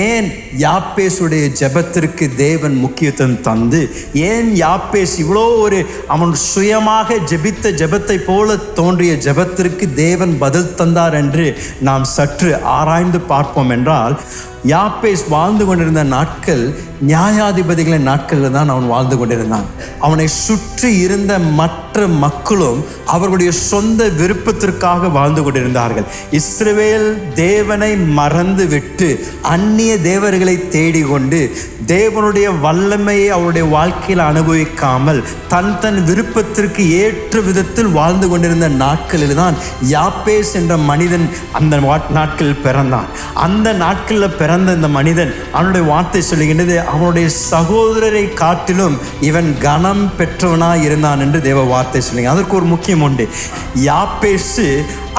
ஏன் யாப்பேசுடைய ஜெபத்திற்கு தேவன் முக்கியத்துவம் தந்து, ஏன் யாப்பேஸ் இவ்வளோ அவன் சுயமாக ஜெபித்த ஜெபத்தை போல தோன்றிய ஜெபத்திற்கு தேவன் பதில் தந்தார் என்று நாம் சற்று ஆராய்ந்து பார்ப்போம் என்றால், யாப்பேஸ் வாழ்ந்து கொண்டிருந்த நாட்கள் நியாயாதிபதிகளின் நாட்களில் தான் அவன் வாழ்ந்து கொண்டிருந்தான். அவனை சுற்றி இருந்த மற்ற மக்களும் அவர்களுடைய சொந்த விருப்பத்திற்காக வாழ்ந்து கொண்டிருந்தார்கள். இஸ்ரவேல் தேவனை மறந்து விட்டு அந்நிய தேவர்களை தேடிக்கொண்டு தேவனுடைய வல்லமையை அவருடைய வாழ்க்கையில் அனுபவிக்காமல் தன் விருப்பத்திற்கு ஏற்ற விதத்தில் வாழ்ந்து கொண்டிருந்த நாட்களில் தான் யாப்பேஸ் என்ற மனிதன் அந்த நாட்களில் பிறந்தான். அந்த நாட்களில் பிறந்த இந்த மனிதன், அவனுடைய வார்த்தை சொல்லுகின்றது, அவனுடைய சகோதரரை காட்டிலும் இவன் கனம் பெற்றவனாய் இருந்தான் என்று தேவ வார்த்தை சொல்லுங்க. அதற்கு ஒரு முக்கியம் உண்டு. யாப்பேசு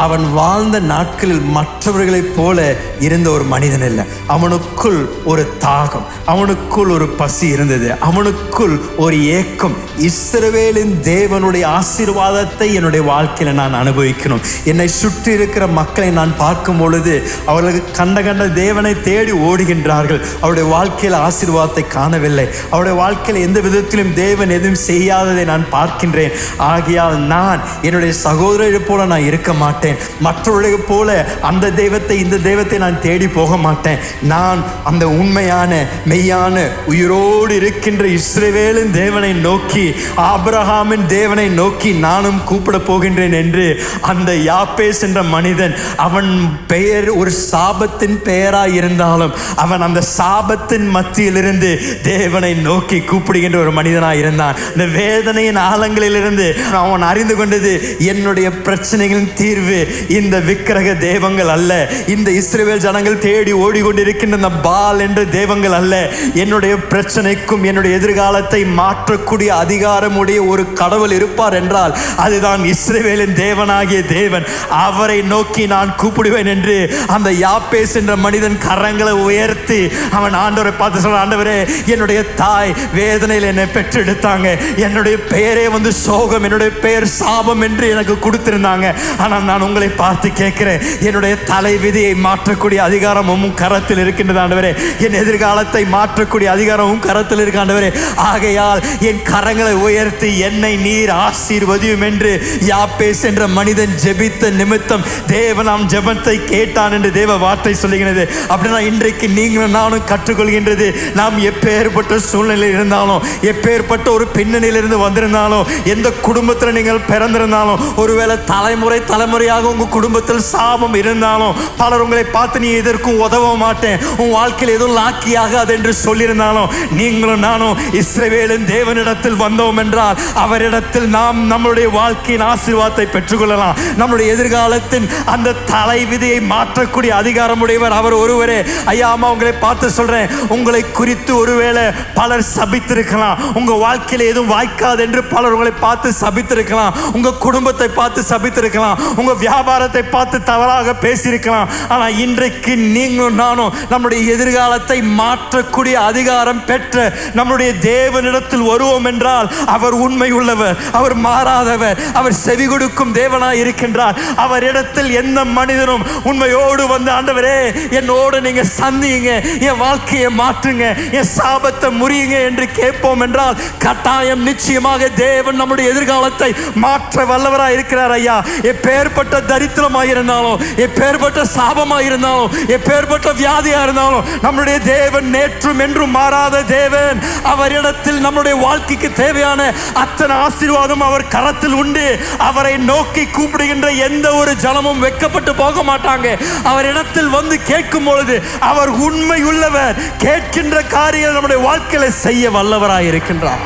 அவன் வாழ்ந்த நாட்களில் மற்றவர்களைப் போல இருந்த ஒரு மனிதன் இல்லை. அவனுக்குள் ஒரு தாகம், அவனுக்குள் ஒரு பசி இருந்தது, அவனுக்குள் ஒரு ஏக்கம். இஸ்ரவேலின் தேவனுடைய ஆசீர்வாதத்தை என்னுடைய வாழ்க்கையில் நான் அனுபவிக்கணும். என்னை சுற்றி இருக்கிற மக்களை நான் பார்க்கும் பொழுது அவர்களுக்கு கண்ட தேவனை தேடி ஓடுகின்றார்கள். அவருடைய வாழ்க்கையில் ஆசீர்வாதத்தை காணவில்லை. அவருடைய வாழ்க்கையில் எந்த விதத்திலும் தேவன் எதுவும் செய்யாததை நான் பார்க்கின்றேன். ஆகையால் நான் என்னுடைய சகோதரரை போல நான் இருக்க மாட்டேன். மற்றவர்களை போல அந்த தெய்வத்தை இந்த தெய்வத்தை நான் தேடி போக மாட்டேன். நான் அந்த உண்மையான மெய்யான உயிரோடு இருக்கின்ற இஸ்ரவேலின் தேவனை நோக்கி, ஆபிரகாமின் தேவனை நோக்கி நானும் கூப்பிட போகின்றேன் என்று அந்த யாப்பேஸ் என்ற மனிதன், அவன் பெயர் ஒரு சாபத்தின் பெயராய் இருந்தாலும் அவன் அந்த சாபத்தின் மத்தியிலிருந்து தேவனை நோக்கி கூப்பிடுகின்ற ஒரு மனிதனாய் இருந்தான். இந்த வேதனையின் ஆழங்களிலிருந்து அவன் அறிந்து கொண்டது, என்னுடைய பிரச்சனைகளின் தீர்வு இந்த விக்கிரக தெய்வங்கள் அல்ல, இந்த இஸ்ரவேல் ஜனங்கள் தேடி ஓடிக்கொண்டிருக்கின்ற இந்த பால் என்ற தெய்வங்கள் அல்ல. என்னுடைய பிரச்சனைக்கும் என்னுடைய எதிர்காலத்தை மாற்றக்கூடிய அதிகாரமுடைய ஒரு கடவுள் இருப்பார் என்றால் அதுதான் இஸ்ரவேலின் தேவனாகிய தேவன். அவரை நோக்கி நான் கூப்பிடுவேன் என்று அந்த யாப்பேஸ் என்ற மனிதன் கரங்களை உயர்த்தி அவன் ஆண்டவரை பார்த்து சொல்ற, ஆண்டவரே, என்னுடைய தாய் வேதனையில் என்னை பெற்றெடுத்தாங்க, என்னுடைய பெயரே சோகம், என்னுடைய பெயர் சாபம் என்று எனக்கு கொடுத்திருந்தாங்க. ஆனால் நான் உங்களை பார்த்து கேட்கிறேன், என்னுடைய தலை விதியை மாற்றக்கூடிய அதிகாரமும் கரத்தில் இருக்கின்றது ஆண்டவரே. என் எதிர்காலத்தை மாற்றக்கூடிய அதிகாரமும் கரத்தில் இருக்க ஆண்டவரே. ஆகையால் என் கரங்களை உயர்த்தி என்னை நீர் ஆசீர்வதியும் என்று யாப்பேஸ் என்ற மனிதன் ஜெபித்த நிமித்தம் தேவனாம் ஜெபத்தை கேட்டான் என்று தேவ வார்த்தை சொல்லுகிறது. அப்படின்னா இன்றைக்கு நீங்களும் நானும் கற்றுக்கொள்கின்றது, நாம் எப்பேற்பட்ட சூழ்நிலையில் இருந்தாலும், எப்பேற்பட்ட ஒரு பின்னணியிலிருந்து வந்திருந்தாலும், எந்த குடும்பத்தில் நீங்கள் பிறந்திருந்தாலும், ஒருவேளை தலைமுறையாக உங்க குடும்பத்தில் சாபம் இருந்தாலும், பலர் உங்களை பார்த்து நீ எதற்கும் உதவ மாட்டேன், உன் வாழ்க்கையில் எதுவும் லாக்கி ஆகாது என்று சொல்லியிருந்தாலும், நீங்களும் நானும் இஸ்ரவேலின் தேவனிடத்தில் வந்தோம் என்றால் அவரிடத்தில் நாம் நம்முடைய வாழ்க்கையின் ஆசீர்வாதத்தை பெற்றுக்கொள்ளலாம். நம்முடைய எதிர்காலத்தின் அந்த தலை விதியை மாற்றக்கூடிய அதிகாரம் உடையவர் அவர் ஒருவரே. ஐயா, அம்மா, உங்களை பார்த்து சொல்றேன், உங்களை குறித்து ஒருவேளை பலர் சபித்திருக்கலாம், உங்க வாழ்க்கையில் எதுவும் வாய்க்காது என்று பலர் உங்களை பார்த்து சபித்திருக்கலாம், உங்க குடும்பத்தை பார்த்து சபித்திருக்கலாம், உங்க வியாபாரத்தை பார்த்து தவறாக பேசியிருக்கலாம். ஆனால் இன்றைக்கு நீங்களும் நானும் நம்முடைய எதிர்காலத்தை மாற்றக்கூடிய அதிகாரம் பெற்ற நம்முடைய தேவனிடத்தில் வருவோம் என்றால் அவர் உண்மை உள்ளவர், அவர் மாறாதவர், அவர் செவி கொடுக்கும் தேவனாய் இருக்கின்றார். அவரிடத்தில் எந்த மனிதனும் உண்மையோடு வந்து, ஆண்டவரே, என்னோடு நீங்க சந்திங்க, என் வாழ்க்கையை மாற்றுங்க, என் சாபத்தை முறியுங்க என்று கேட்போம் என்றால் கட்டாயம் நிச்சயமாக தேவன் நம்முடைய எதிர்காலத்தை மாற்ற வல்லவராய் இருக்கிறார். ஐயா, எப்பேற்பட்ட தரித்திரமாக இருந்தாலும், எப்பேற்பட்ட சாபமாக இருந்தாலும், எப்பேற்பட்ட வியாதியாக இருந்தாலும், நம்முடைய தேவன் நேற்றும் என்றும் மாறாத தேவன். அவரிடத்தில் நம்முடைய வாழ்க்கைக்கு தேவையான அத்தனை ஆசீர்வாதம் அவர் கரத்தில் உண்டு. அவரை நோக்கி கூப்பிடுகின்ற எந்த ஒரு ஜனமும் வெட்கப்பட்டு போக மாட்டாங்க. அவரிடத்தில் வந்து கேட்கும் பொழுது அவர் உண்மை உள்ளவர், கேட்கின்ற காரியம் நம்முடைய வாழ்க்கையில செய்ய வல்லவராய் இருக்கின்றார்.